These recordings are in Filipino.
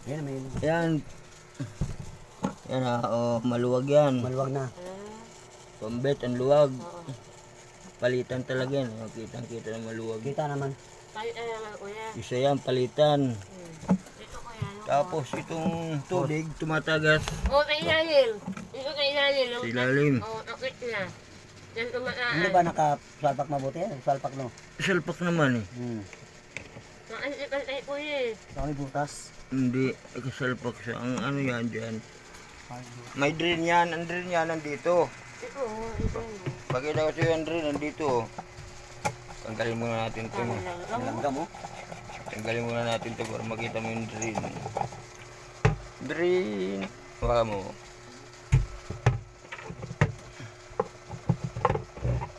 Yan. Yan maluwag yan. Maluwag na. Pambet, ang luwag. Palitan talaga yan. Kitang-kita na maluwag. Kita naman. Isa yan, palitan. Tapos itong tubig, tumatagas. Sa ilalim. Ito sa ilalim. Sa ilalim. Takit na. Yan tumataan. Hindi ba nakasalpak mabuti? Salpak no? Salpak naman eh. Maasipan tayo po eh. May butas. Hindi, kasalpak siya. Ang ano yan dyan. May drain yan. Ang drain yan nandito. Ito. Pakita ko sa'yo ang drain nandito. Tanggalin muna natin ito. Nilanggam mo? Tanggalin muna natin ito para makita mo yung drain. Drain. Baka mo.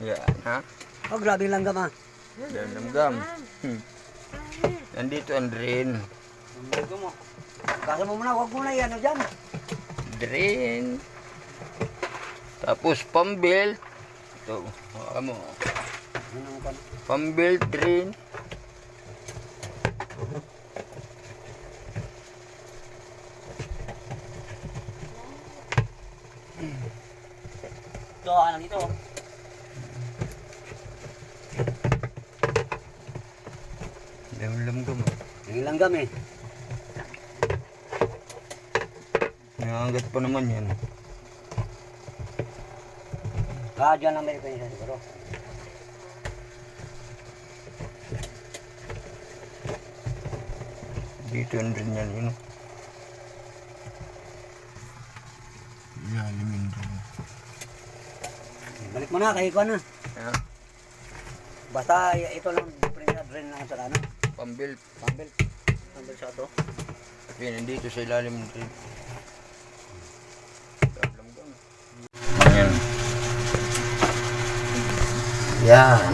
Yan, ha? Oh, grabe yung langgam ah. Yan, langgam. Nandito ang drain. Langgam mo. Kasa mo muna, huwag mo na yan. Ano dyan? Drain. Tapos pambelt. Ito, baka mo. Pambelt, drain. Ito, ano dito? Yung langgam. Yung langgam eh. Nangangat pa naman yan. Dyan lang may penisa siguro. Dito ang drain yan, yun. Ilalim yung drain. Balik mo na, kahit ko na. Yeah. Basta ito lang, drain lang sa ano. Pambelt. Pambel. Pambel sa ito. Yan, nandito sa ilalim ng drain. Yan. Yan.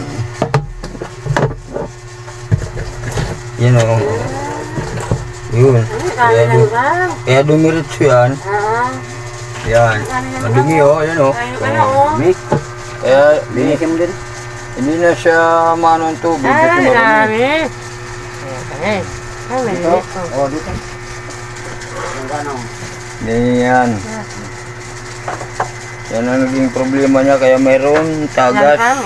Yan o. Yun. Kaya dumiritso yan. Yan. Madumi o. Yan o. Dumi. Kaya Linisin mo din. hindi na siya maano ang tubig. Ito marami. Dito. Oh, dito. Yung gano'n. Yan. Yan ang naging problema niya. Kaya mayroon tagas. Yan.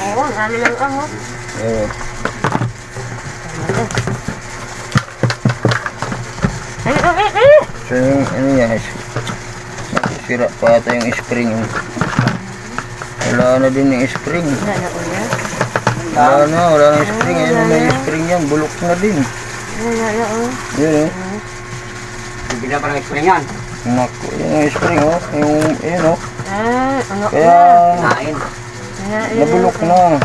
So yung ano yan, sira pa ata yung spring. Wala na din yung spring. Wala na yung spring. Ayun na yung spring yan, bulok na din. Yun Hindi na parang spring yan. Naku, yun yung spring oh. Yun oh. Ano Kaya Nain. nabulok na.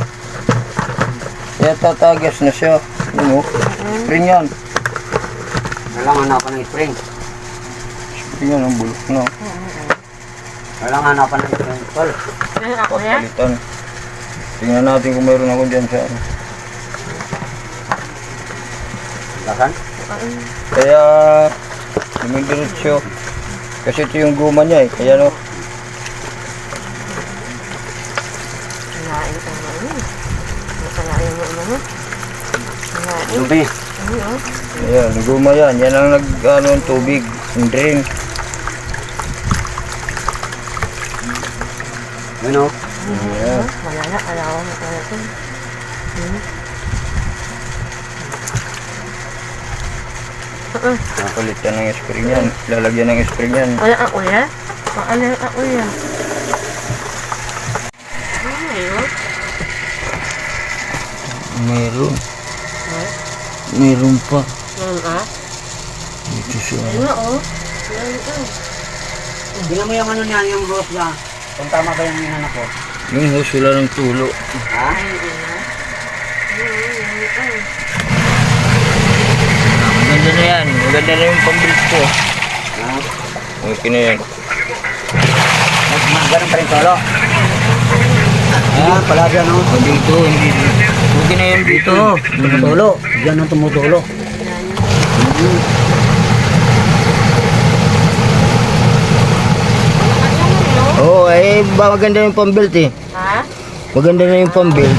Kaya tatagas na siya. Yun oh. Spring yan. Walang hanapan ng spring. Spring yan, ang bulok na. Walang hanapan ng spring. Tol. Papalitan. Tingnan natin kung mayroon ako dyan sa ano. Lakan? Kaya dumidiretso. Kasi ito yung guma niya eh. Kaya no. Dumi. Ayan, yung guma yan. Yan ang nag-ano tubig. Yung drain. Yun o. Ayan. Napalitan ng spring yan. Lalagyan ng spring yan. Wala ako yan? Wala ako yan. Meron. Meron pa. Dito siya. Tingnan mo yung ano niya, yung rose na. Kung tama ba yung hinahanap ko. Yung hose wala ng tulo. Ha? Maganda na yan. Maganda na yung pambilis ko. Ha? Okay na yan. Ganun pa rin solo. Ah, pala dyan o. Dito, hindi dito. Okay na yan dito. Tumutulo. Diyan ang tumutulo. Oo, maganda yung pambelt eh. Ha? Maganda na yung pambelt.